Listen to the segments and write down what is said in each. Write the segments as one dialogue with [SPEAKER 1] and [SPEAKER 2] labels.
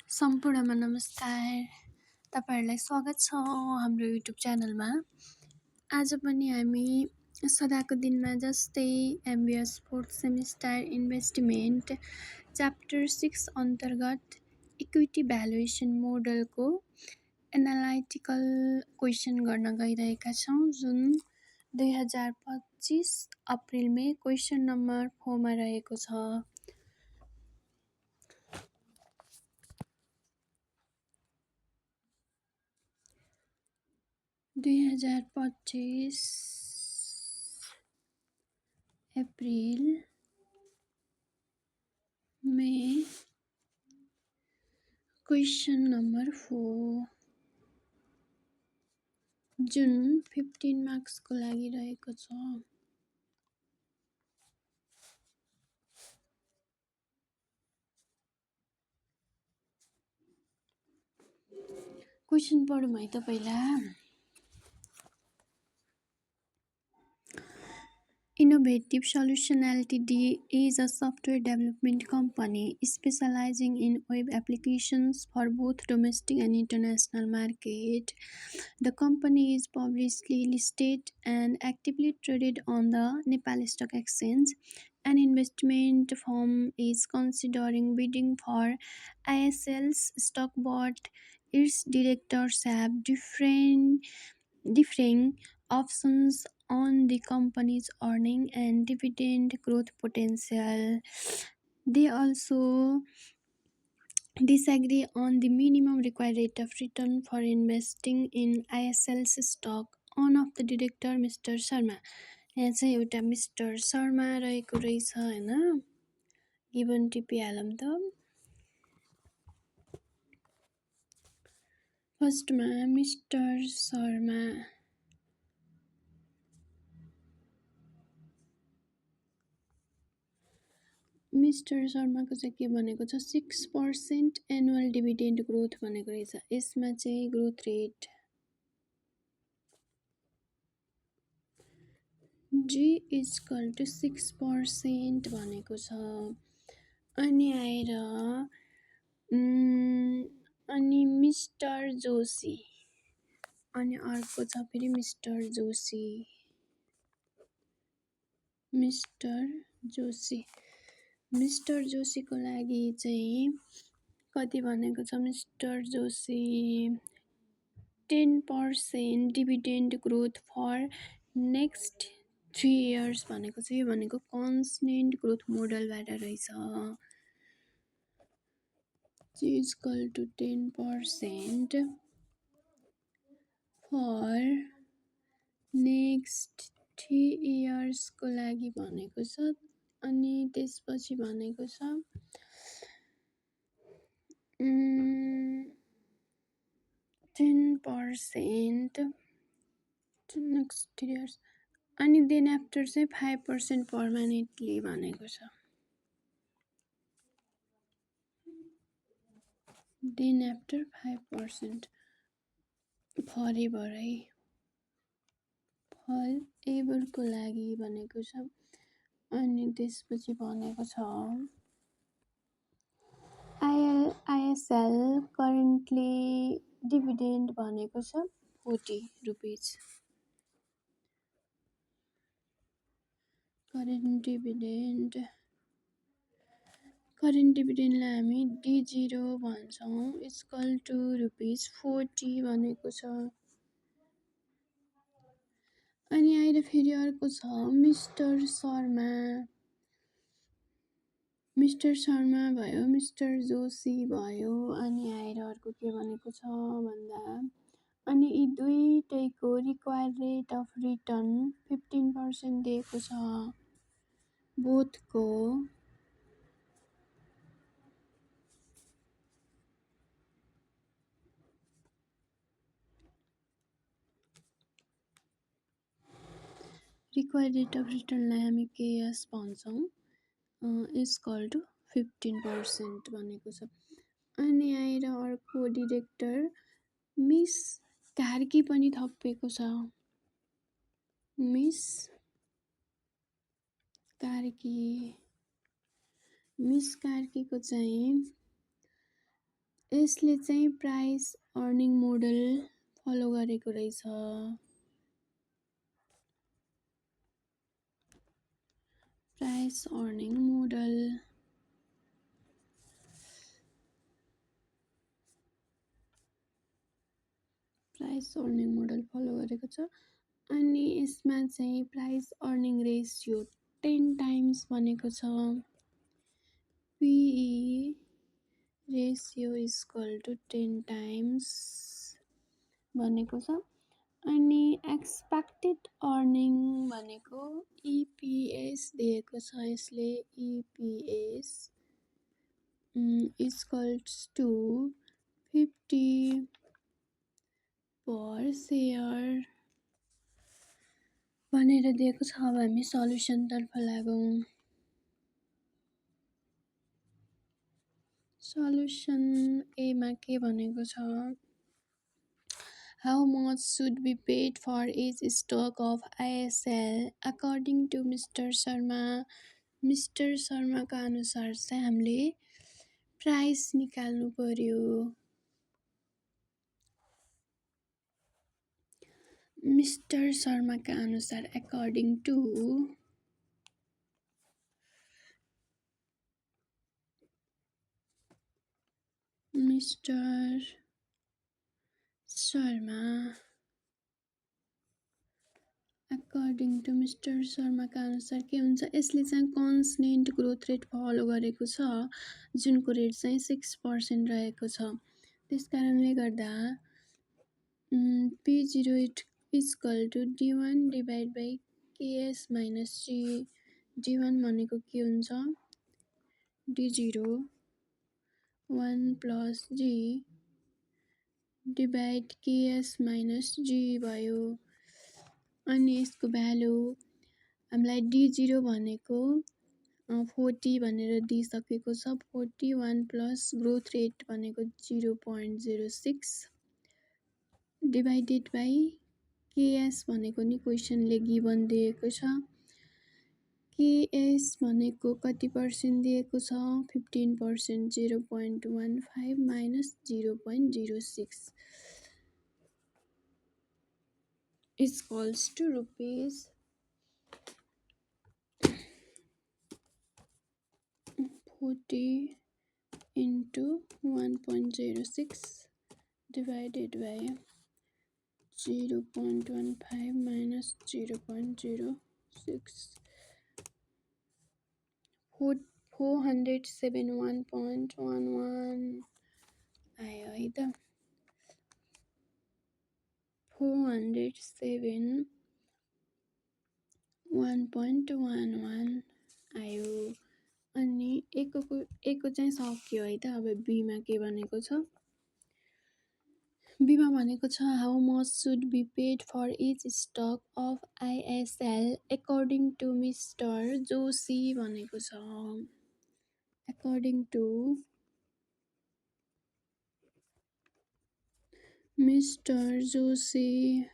[SPEAKER 1] सम्पूर्णमा नमस्कार। तपाईहरुलाई स्वागत छ हाम्रो युट्युब च्यानलमा। आज पनि हामी सदाको दिनमा जस्तै MBS fourth semester investment chapter 6 अन्तर्गत इक्विटी भ्यालुएसन मोडलको एनालाइटिकल क्वेशन गर्न गइरहेका छौं, जुन 2025 अप्रिलमै क्वेशन नम्बर 4 मा रहेको छ। 2025 अप्रिल में क्वेशन नंबर 4 जुन 15 मार्क्स को लागि रहेको छ। क्वेशन पढौँ है त पहिला। Innovative Solution Ltd is a software development company specializing in web applications for both domestic and international market. The company is publicly listed and actively traded on the Nepal Stock Exchange. An investment firm is considering bidding for ISL's stock, but its directors have differing options on the company's earning and dividend growth potential. They also disagree on the minimum required rate of return for investing in ISL's stock. One of the director, Mr. Sharma. यहाँ चाहिँ एउटा mister Sharma रहेको रहेछ हैन। Given टिपिहालौं त। फर्स्टमा mister Sharma mister शर्माको चाहिँ के भनेको छ 6% एनुअल डिभिडेन्ड ग्रोथ भनेको रहेछ। यसमा चाहिँ ग्रोथ रेट G = 6% भनेको छ। अनि आएर अनि मिस्टर जोशी अनि अर्को छ फेरि मिस्टर जोशीको लागि चाहिँ कति भनेको छ mister Joshi 10% dividend growth for next 3 years भनेको छ। यो भनेको कन्स्टेन्ट ग्रोथ मोडलबाट रहेछ। G = 10% फर नेक्स्ट 3 इयर्स को लागि भनेको छ। अनि त्यसपछि भनेको छ 10% नेक्स्ट 3 इयर्स अनि देन आफ्टर चाहिँ 5% पर्मानेन्टली भनेको छ। देन आफ्टर 5% फर एभर को लागि भनेको छ। अनि त्यसपछि भनेको छ ISL करेन्टली डिभिडेन्ड भनेको छ 40 रुपीज। करेन्ट डिभिडेन्डलाई हामी D0 भन्छौं = रुपीज 40 भनेको छ। अनि आएर फेरि अर्को छ मिस्टर शर्मा भयो, मिस्टर जोशी भयो। अनि आएर अर्को के भनेको छ भन्दा अनि यी दुईटैको रिक्वायर्ड रेट अफ रिटर्न 15% दिएको छ। बोथको रिक्वायर्ड रेट अफ रिटर्नलाई हामी KS भन्छौं = 15% भनेको छ। अनि आएर अर्को डाइरेक्टर मिस कार्की पनि थपिएको छ। मिस कार्कीको चाहिँ यसले चाहिँ प्राइस अर्निङ मोडल फलो गरेको रहेछ। प्राइस अर्निङ मोडल फलो गरेको छ। अनि यसमा चाहिँ प्राइस अर्निङ रेसियो 10 टाइम्स भनेको छ। PE ratio equal to 10 times भनेको छ। अनि एक्सपेक्टेड अर्निङ भनेको EPS दिएको छ। यसले EPS equals to 50 per share भनेर दिएको छ। अब हामी सल्युसनतर्फ लागौँ। सल्युसन एमा के भनेको छ, How much should be paid for each stock of ISL according to Mr. Sharma? Mr शर्माका अनुसार चाहिँ हामीले प्राइस निकाल्नु पर्यो। मिस्टर शर्माका अनुसार according to Mr Sharma Mr शर्माका अनुसार के हुन्छ, यसले चाहिँ कन्स्टेन्ट ग्रोथ रेट फलो गरेको छ जुनको रेट चाहिँ 6% रहेको छ। त्यसकारणले गर्दा P0 equal to D1 divide by KS minus G। D1 भनेको के हुन्छ, D0 1 plus G divide KS minus G भयो। अनि यसको भ्यालु हामीलाई D0 भनेको 40 भनेर दिइसकेको छ। 41 प्लस ग्रोथ रेट भनेको 0.06 डिभाइडेड बाई KS भनेको नि क्वेसनले गिभन दिएको छ। KS भनेको कति पर्सेन्ट दिएको छ, 15%। 0.15 minus 0.06 equals to rupees 40 into 1.06 divided by 0.15 minus 0.06 471.11 आयो है त। 407.11 आयो। अनि एको चाहिँ सक्यो है त। अब बीमा के भनेको छ, बीमा भनेको छ how much should be paid for each stock of ISL according to mister Joshi भनेको छ। According to mister Joshi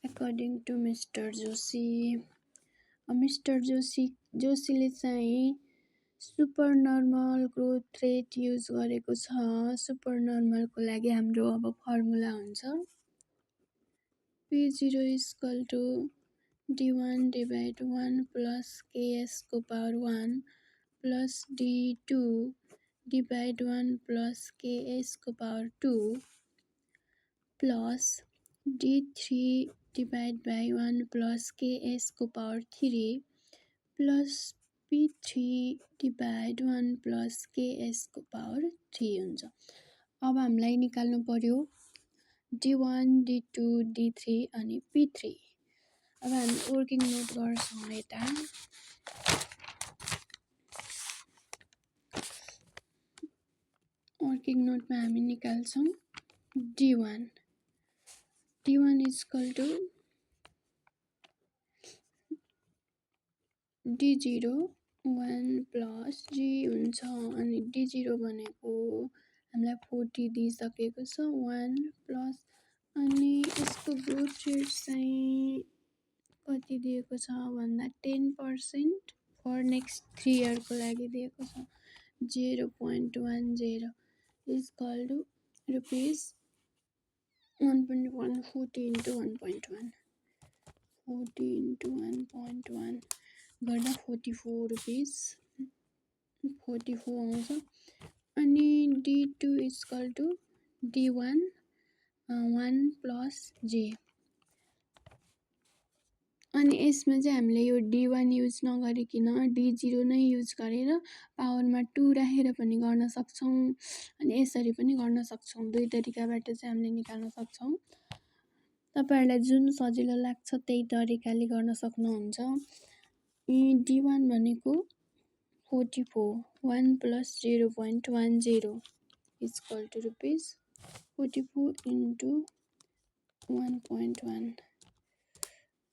[SPEAKER 1] according to Mr. Joshi. Mister जोशीले चाहिँ super normal growth rate use गरेको छ। सुपर नर्मलको लागि हाम्रो अब फर्मुला हुन्छ P0 equal to D1 divide 1 plus KS को power 1 plus D2 divide 1 plus KS को power 2 plus D3 divide by 1 plus KS को power 3 plus P3 divide 1 plus KS को पावर 3 हुन्छ। अब हामीलाई निकाल्नु पर्यो D1 D2 D3 अनि P3। अब हामी वर्किङ नोट गर्छौँ यता। वर्किङ नोटमा हामी निकाल्छौँ D1 equal to D0 1 plus G हुन्छ। अनि D0 भनेको हामीलाई 40 दिइसकेको छ। 1 प्लस अनि यसको ग्रोथ रेट चाहिँ कति दिएको छ भन्दा 10%। फर नेक्स्ट 3 इयरको लागि दिएको छ 0.10 is equal to rupees 1.1 40 into 1.1 40 into 1.1 गर्दा 44 रुपिस 44 आउँछ अनि D2 is equal to D1 1 plus J अनि यसमा चाहिँ हामीले यो D1 युज नगरिकन D0 नै युज गरेर पावरमा 2 राखेर पनि गर्न सक्छौँ अनि यसरी पनि गर्न सक्छौँ दुई तरिकाबाट चाहिँ हामीले निकाल्न सक्छौँ तपाईहरुलाई जुन सजिलो लाग्छ त्यही तरिकाले गर्न सक्नुहुन्छ D1 भनेको 44 1 plus 0.10 is equal to rupees 44 into 1.1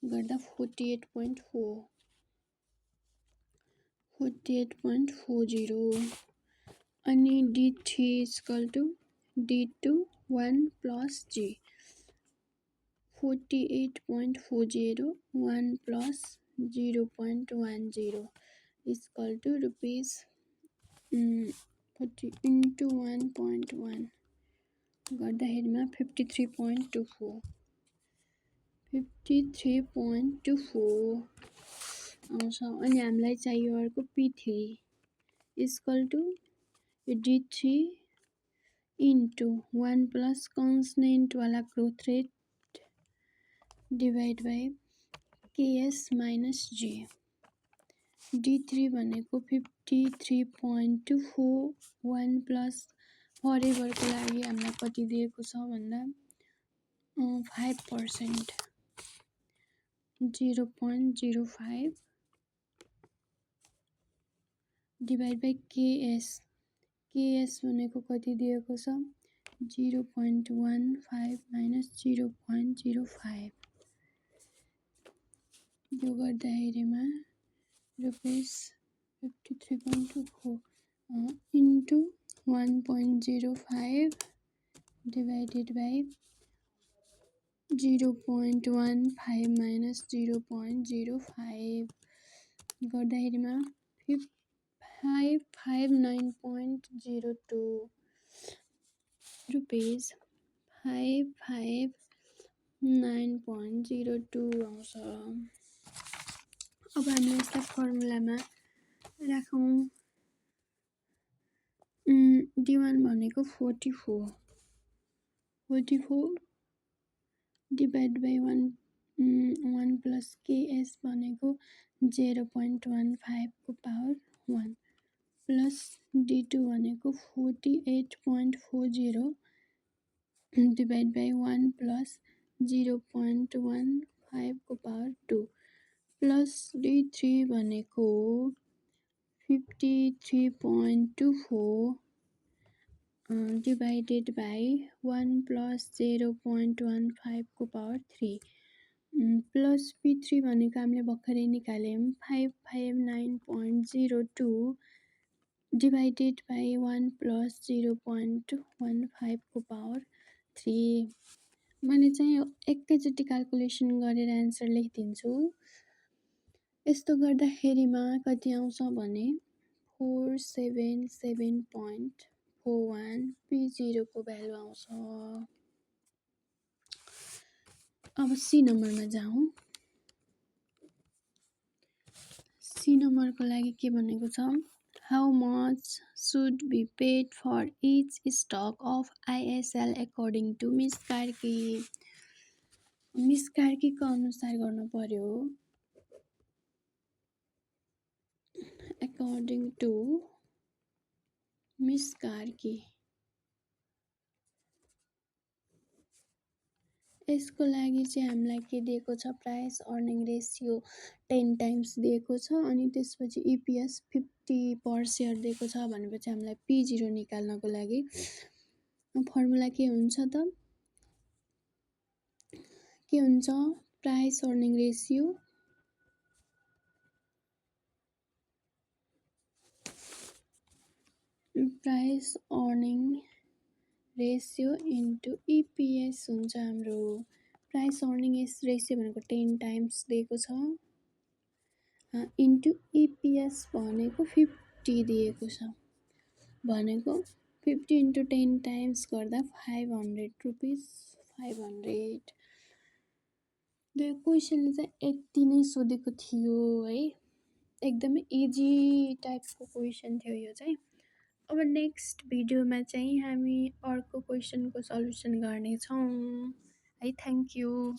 [SPEAKER 1] गर्दा 48.40 अनि D3 is equal to D2 1 plus G 48.40 1 plus 0.10 is equal to rupees 40 into 1.1 गर्दाखेरिमा 53.24 आउँछ अनि हामीलाई चाहियो अर्को P3 equal to D3 into 1 plus constant वाला growth rate divide by Ks minus G D3 भनेको 53.24 1 plus forever को लागि हामीलाई कति दिएको छ भन्दा 5% 0.05 divide by Ks भनेको कति दिएको छ 0.15 minus 0.05 यो गर्दाखेरिमा rupees 53.24 into 1.05 divided by 0.15 minus 0.05 गर्दाखेरिमा 559.02 रुपिस 559.02 आउँछ अब हामी यसलाई फर्मुलामा राखौं D1 भनेको 44 डिभाइड बाई 1 प्लस Ks भनेको 0.15 को पावर 1 प्लस D2 भनेको 48.40 डिभाइड बाई 1 प्लस 0.15 को पावर 2 प्लस D3 भनेको 53.24 divided by 1 plus 0.15 को पावर 3 प्लस P3 भनेको हामीले भर्खरै निकाल्यौं 559.02 divided by 1 plus 0.15 को पावर 3 मैले चाहिँ एकैचोटी क्याल्कुलेसन गरेर आन्सर लेखिदिन्छु यस्तो गर्दाखेरिमा कति आउँछ भने 477.41 P0 को भ्यालु आउँछ अब C नम्बरमा जाउँ C नम्बरको लागि के भनेको छ How much should be paid for each stock of ISL according to Miss Karki? Miss Karki को अनुसार गर्नु पर्यो according to Miss Karki यसको लागि चाहिँ हामीलाई के दिएको छ प्राइस अर्निङ रेशियो 10 टाइम्स दिएको छ अनि त्यसपछि EPS 50 पर शेयर दिएको छ भनेपछि हामीलाई P0 निकाल्नको लागि फर्मुला के हुन्छ त के हुन्छ price earning ratio into EPS हुन्छ हाम्रो प्राइस अर्निङ रेशियो भनेको 10 टाइम्स दिएको छ इन्टु इपिएस भनेको 50 दिएको छ। भनेको 50 इन्टु 10 टाइम्स गर्दा 500 रुपिस 500। त्यो क्वेसनले चाहिँ यति नै सोधेको थियो है। एकदमै इजी टाइपको क्वेसन थियो यो चाहिँ। अब नेक्स्ट भिडियोमा चाहिँ हामी अर्को क्वेसनको सल्युसन गर्नेछौँ है। Thank you.